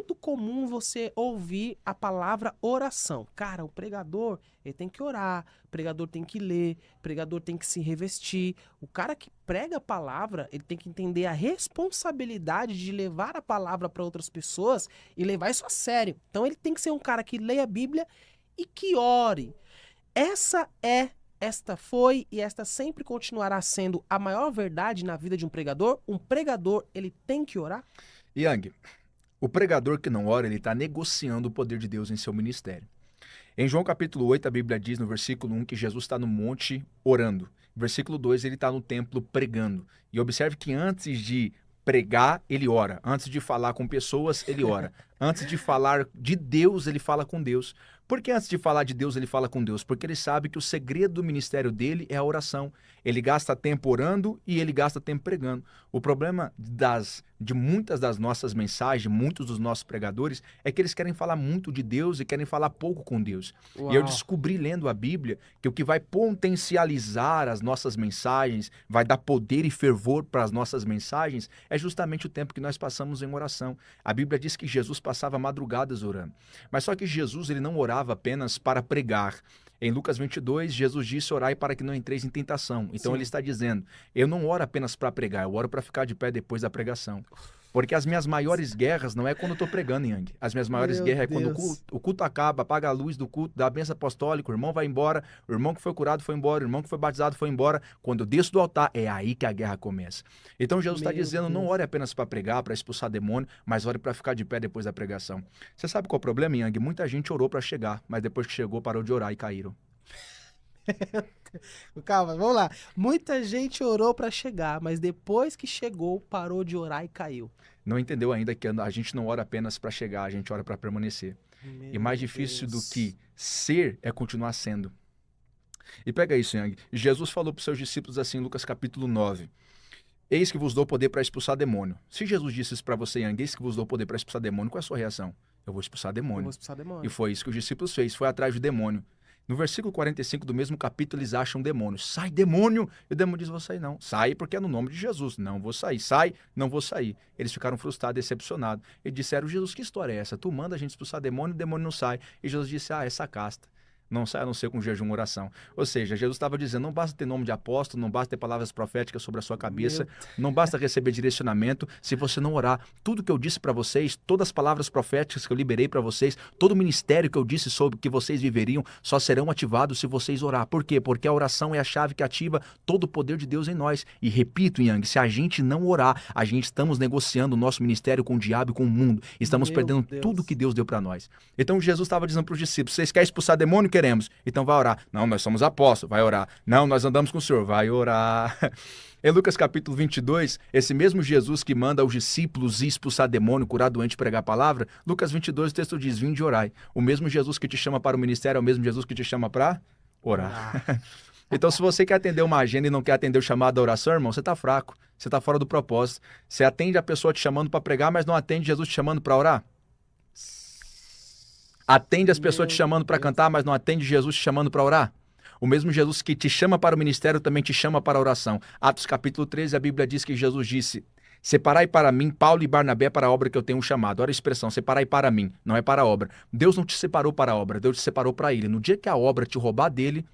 muito comum você ouvir a palavra oração. Cara, o pregador, ele tem que orar, o pregador tem que ler, o pregador tem que se revestir. O cara que prega a palavra, ele tem que entender a responsabilidade de levar a palavra para outras pessoas e levar isso a sério. Então ele tem que ser um cara que leia a Bíblia e que ore. Esta foi e esta sempre continuará sendo a maior verdade na vida de um pregador. Um pregador, ele tem que orar? Yang, o pregador que não ora, ele está negociando o poder de Deus em seu ministério. Em João capítulo 8, a Bíblia diz no versículo 1 que Jesus está no monte orando. Versículo 2, ele está no templo pregando. E observe que antes de pregar, ele ora. Antes de falar com pessoas, ele ora. Antes de falar de Deus, ele fala com Deus. Por que antes de falar de Deus, ele fala com Deus? Porque ele sabe que o segredo do ministério dele é a oração. Ele gasta tempo orando e ele gasta tempo pregando. O problema de muitas das nossas mensagens, de muitos dos nossos pregadores, é que eles querem falar muito de Deus e querem falar pouco com Deus. Uau. E eu descobri lendo a Bíblia que o que vai potencializar as nossas mensagens, vai dar poder e fervor para as nossas mensagens, é justamente o tempo que nós passamos em oração. A Bíblia diz que Jesus passava madrugadas orando. Mas só que Jesus, ele não orava apenas para pregar. Em Lucas 22, Jesus disse: orai para que não entreis em tentação. Então Sim. ele está dizendo, eu não oro apenas para pregar, eu oro para ficar de pé depois da pregação. Porque as minhas maiores guerras não é quando eu estou pregando, Yang. As minhas maiores Meu guerras é quando Deus. o culto acaba, apaga a luz do culto, dá a bênção apostólica, o irmão vai embora, o irmão que foi curado foi embora, o irmão que foi batizado foi embora. Quando eu desço do altar, é aí que a guerra começa. Então Jesus está Meu dizendo, não Deus. ore apenas para pregar, para expulsar demônio, mas ore para ficar de pé depois da pregação. Você sabe qual é o problema, Yang? Muita gente orou para chegar, mas depois que chegou, parou de orar e caíram. Calma, vamos lá. Muita gente orou pra chegar, mas depois que chegou, parou de orar e caiu. Não entendeu ainda que a gente não ora apenas para chegar, a gente ora para permanecer. E mais difícil do que ser é continuar sendo. E pega isso, Yang. Jesus falou para os seus discípulos assim em Lucas capítulo 9. Eis que vos dou poder para expulsar demônio. Se Jesus disse isso para você, Yang, eis que vos dou poder para expulsar demônio, qual é a sua reação? Eu vou expulsar Eu demônio. vou expulsar demônio. E foi isso que os discípulos fez, foi atrás do demônio. No versículo 45 do mesmo capítulo, eles acham demônio. Sai, demônio! E o demônio diz, vou sair não. Sai porque é no nome de Jesus. Não vou sair. Sai, não vou sair. Eles ficaram frustrados, decepcionados. E disseram, Jesus, que história é essa? Tu manda a gente expulsar demônio, o demônio não sai. E Jesus disse, essa casta. Não sai a não ser com jejum e oração. Ou seja, Jesus estava dizendo, não basta ter nome de apóstolo, não basta ter palavras proféticas sobre a sua cabeça, não basta receber direcionamento, se você não orar. Tudo que eu disse para vocês, todas as palavras proféticas que eu liberei para vocês, todo o ministério que eu disse sobre que vocês viveriam, só serão ativados se vocês orar. Por quê? Porque a oração é a chave que ativa todo o poder de Deus em nós. E repito, Yang, se a gente não orar, a gente estamos negociando o nosso ministério com o diabo e com o mundo. Estamos perdendo tudo que Deus deu para nós. Então Jesus estava dizendo para os discípulos, vocês querem expulsar demônio? Queremos. Então vai orar. Não, nós somos apóstolos. Vai orar. Não, nós andamos com o Senhor. Vai orar. Em Lucas capítulo 22, esse mesmo Jesus que manda os discípulos ir expulsar demônio, curar doente, pregar a palavra, Lucas 22, o texto diz, vinde e orai. O mesmo Jesus que te chama para o ministério é o mesmo Jesus que te chama para orar. Então, se você quer atender uma agenda e não quer atender o chamado da oração, irmão, você está fraco. Você está fora do propósito. Você atende a pessoa te chamando para pregar, mas não atende Jesus te chamando para orar. Atende as pessoas te chamando para cantar, mas não atende Jesus te chamando para orar? O mesmo Jesus que te chama para o ministério também te chama para a oração. Atos capítulo 13, a Bíblia diz que Jesus disse, separai para mim Paulo e Barnabé para a obra que eu tenho chamado. Olha a expressão, separai para mim, não é para a obra. Deus não te separou para a obra, Deus te separou para ele. No dia que a obra te roubar dele...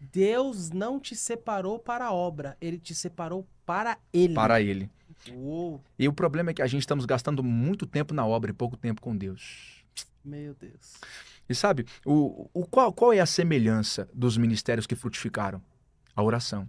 Deus não te separou para a obra, ele te separou para ele. Para ele. Uou. E o problema é que a gente estamos gastando muito tempo na obra e pouco tempo com Deus. Meu Deus. E sabe, qual é a semelhança dos ministérios que frutificaram? A oração.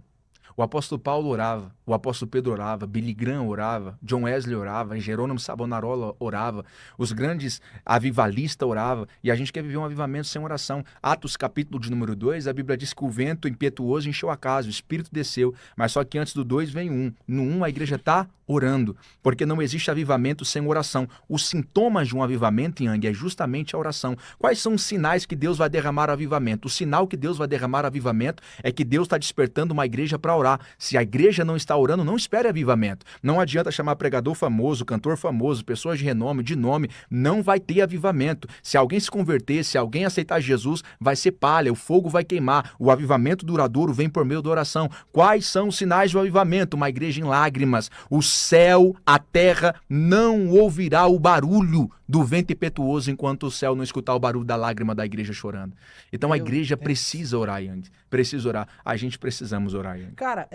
O apóstolo Paulo orava, o apóstolo Pedro orava, Billy Graham orava, John Wesley orava, Jerônimo Savonarola orava, os grandes avivalistas oravam, e a gente quer viver um avivamento sem oração. Atos capítulo de número 2, a Bíblia diz que o vento impetuoso encheu a casa, o Espírito desceu, mas só que antes do 2 vem 1. No 1 a igreja está orando, porque não existe avivamento sem oração. Os sintomas de um avivamento, Yang, é justamente a oração. Quais são os sinais que Deus vai derramar avivamento? O sinal que Deus vai derramar avivamento é que Deus está despertando uma igreja para orar. orar. Se a igreja não está orando, não espere avivamento. Não adianta chamar pregador famoso, cantor famoso, pessoas de renome, de nome, não vai ter avivamento. Se alguém se converter, se alguém aceitar Jesus, vai ser palha, o fogo vai queimar. O avivamento duradouro vem por meio da oração. Quais são os sinais do avivamento? Uma igreja em lágrimas. O céu, a terra não ouvirá o barulho do vento impetuoso enquanto o céu não escutar o barulho da lágrima da igreja chorando. Então a igreja precisa orar, Yang. Precisa orar. A gente precisamos orar, Yang. Cara,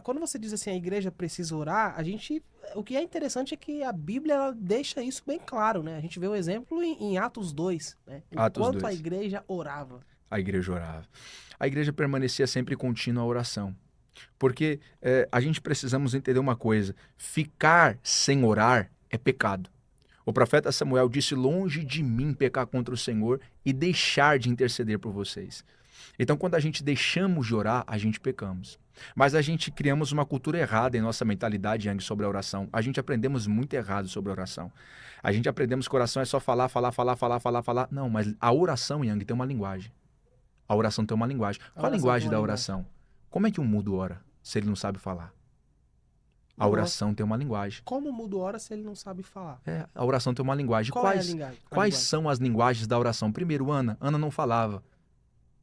quando você diz assim, a igreja precisa orar, o que é interessante é que a Bíblia ela deixa isso bem claro, né? A gente vê o exemplo em Atos 2, né? Quanto a igreja orava. A igreja orava. A igreja permanecia sempre contínua a oração. Porque a gente precisamos entender uma coisa. Ficar sem orar é pecado. O profeta Samuel disse, longe de mim pecar contra o Senhor e deixar de interceder por vocês. Então, quando a gente deixamos de orar, a gente pecamos. Mas a gente criamos uma cultura errada em nossa mentalidade, Yang, sobre a oração. A gente aprendemos muito errado sobre a oração. A gente aprendemos que a oração é só falar. Não, mas a oração, Yang, tem uma linguagem. A oração tem uma linguagem. Qual a linguagem da oração? Como é que um mudo ora se ele não sabe falar? A oração tem uma linguagem. Como o mudo ora se ele não sabe falar? A oração tem uma linguagem. Qual é a linguagem? Quais são as linguagens da oração? Primeiro, Ana não falava,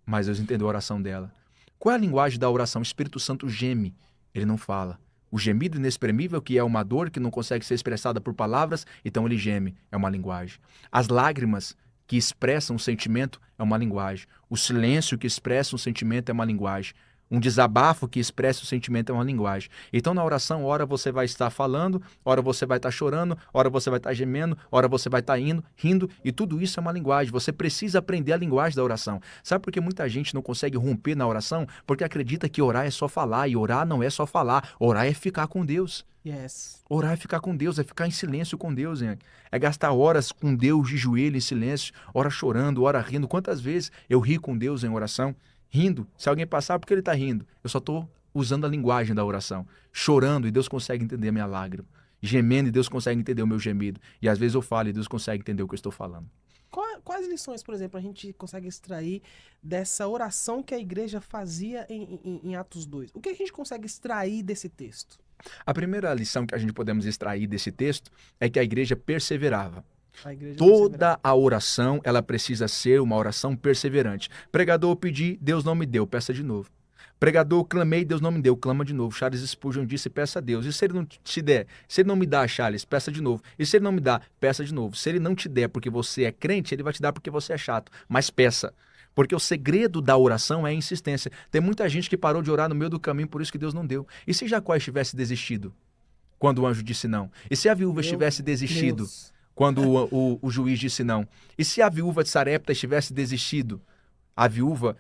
mas Deus entendeu a oração dela. Qual é a linguagem da oração? O Espírito Santo geme, ele não fala. O gemido inexprimível, que é uma dor que não consegue ser expressada por palavras, então ele geme, é uma linguagem. As lágrimas que expressam um sentimento é uma linguagem. O silêncio que expressa um sentimento é uma linguagem. Um desabafo que expressa o sentimento é uma linguagem. Então, na oração, ora você vai estar falando, ora você vai estar chorando, ora você vai estar gemendo, ora você vai estar rindo, e tudo isso é uma linguagem. Você precisa aprender a linguagem da oração. Sabe por que muita gente não consegue romper na oração? Porque acredita que orar é só falar, e orar não é só falar. Orar é ficar com Deus. Yes. Orar é ficar com Deus, é ficar em silêncio com Deus, hein? É gastar horas com Deus de joelho em silêncio, hora chorando, hora rindo. Quantas vezes eu ri com Deus em oração? Rindo. Se alguém passar, por que ele está rindo? Eu só estou usando a linguagem da oração. Chorando e Deus consegue entender a minha lágrima. Gemendo e Deus consegue entender o meu gemido. E às vezes eu falo e Deus consegue entender o que eu estou falando. Quais lições, por exemplo, a gente consegue extrair dessa oração que a igreja fazia em Atos 2? O que a gente consegue extrair desse texto? A primeira lição que a gente podemos extrair desse texto é que a igreja perseverava. Toda a oração, ela precisa ser uma oração perseverante. Pregador, pedi, Deus não me deu, peça de novo. Pregador, clamei, Deus não me deu, clama de novo. Charles Spurgeon disse, peça a Deus. E se ele não te der? Se ele não me dá, Charles, peça de novo. E se ele não me dá, peça de novo. Se ele não te der porque você é crente, ele vai te dar porque você é chato. Mas peça. Porque o segredo da oração é a insistência. Tem muita gente que parou de orar no meio do caminho, por isso que Deus não deu. E se Jacó tivesse desistido? Quando o anjo disse não? E se a viúva tivesse desistido? Quando o juiz disse não. E se a viúva de Sarepta tivesse desistido? A viúva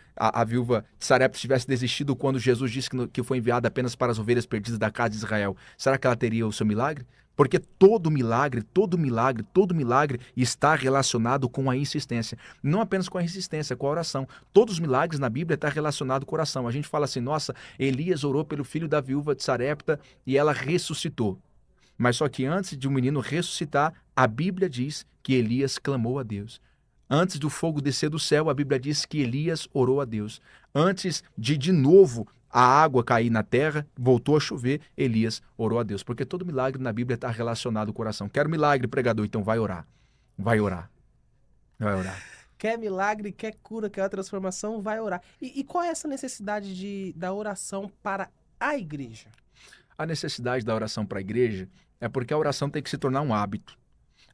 de Sarepta tivesse desistido quando Jesus disse que foi enviado apenas para as ovelhas perdidas da casa de Israel. Será que ela teria o seu milagre? Porque todo milagre está relacionado com a insistência. Não apenas com a insistência, com a oração. Todos os milagres na Bíblia estão relacionados com a oração. A gente fala assim, nossa, Elias orou pelo filho da viúva de Sarepta e ela ressuscitou. Mas só que antes de um menino ressuscitar, a Bíblia diz que Elias clamou a Deus. Antes do fogo descer do céu, a Bíblia diz que Elias orou a Deus. Antes de novo, a água cair na terra, voltou a chover, Elias orou a Deus. Porque todo milagre na Bíblia está relacionado com o coração. Quero milagre, pregador, então vai orar. Vai orar. Vai orar. Quer milagre, quer cura, quer transformação, vai orar. E qual é essa necessidade da oração para a igreja? A necessidade da oração para a igreja é porque a oração tem que se tornar um hábito.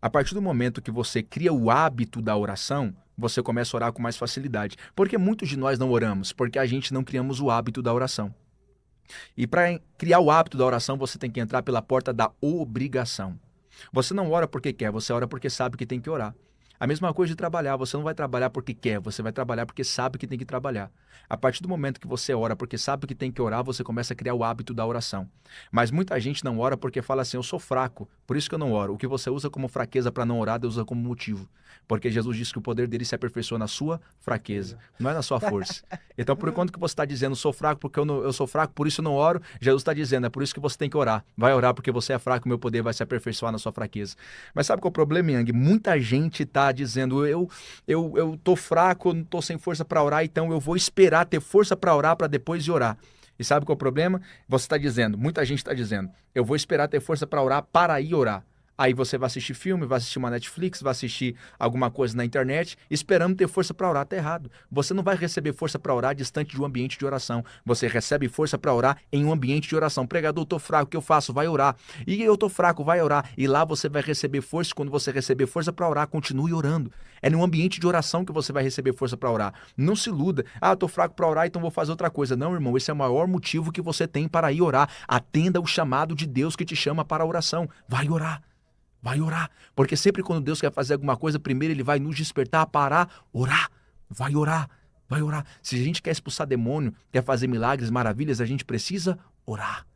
A partir do momento que você cria o hábito da oração, você começa a orar com mais facilidade. Porque muitos de nós não oramos, porque a gente não criamos o hábito da oração. E para criar o hábito da oração, você tem que entrar pela porta da obrigação. Você não ora porque quer, você ora porque sabe que tem que orar. A mesma coisa de trabalhar, você não vai trabalhar porque quer, você vai trabalhar porque sabe que tem que trabalhar. A partir do momento que você ora porque sabe que tem que orar, você começa a criar o hábito da oração. Mas muita gente não ora porque fala assim, eu sou fraco, por isso que eu não oro. O que você usa como fraqueza para não orar, Deus usa como motivo. Porque Jesus disse que o poder dele se aperfeiçoa na sua fraqueza, não é na sua força. Então, por enquanto que você está dizendo, sou fraco porque eu sou fraco, por isso eu não oro, Jesus está dizendo, é por isso que você tem que orar. Vai orar porque você é fraco, o meu poder vai se aperfeiçoar na sua fraqueza. Mas sabe qual é o problema, Yang? Muita gente está dizendo, eu tô fraco, eu não tô sem força para orar, então eu vou esperar ter força para orar para depois de orar. E sabe qual é o problema? Você está dizendo, muita gente está dizendo, eu vou esperar ter força para orar, para ir orar. Aí você vai assistir filme, vai assistir uma Netflix, vai assistir alguma coisa na internet, esperando ter força para orar. Tá errado. Você não vai receber força para orar distante de um ambiente de oração. Você recebe força para orar em um ambiente de oração. Pregador, eu tô fraco, o que eu faço? Vai orar. E eu tô fraco, vai orar. E lá você vai receber força. Quando você receber força para orar, continue orando. É num ambiente de oração que você vai receber força para orar. Não se iluda. Ah, eu tô fraco para orar, então vou fazer outra coisa. Não, irmão, esse é o maior motivo que você tem para ir orar. Atenda o chamado de Deus que te chama para a oração. Vai orar. Vai orar, porque sempre quando Deus quer fazer alguma coisa, primeiro Ele vai nos despertar para orar. Vai orar, vai orar. Se a gente quer expulsar demônio, quer fazer milagres, maravilhas, a gente precisa orar.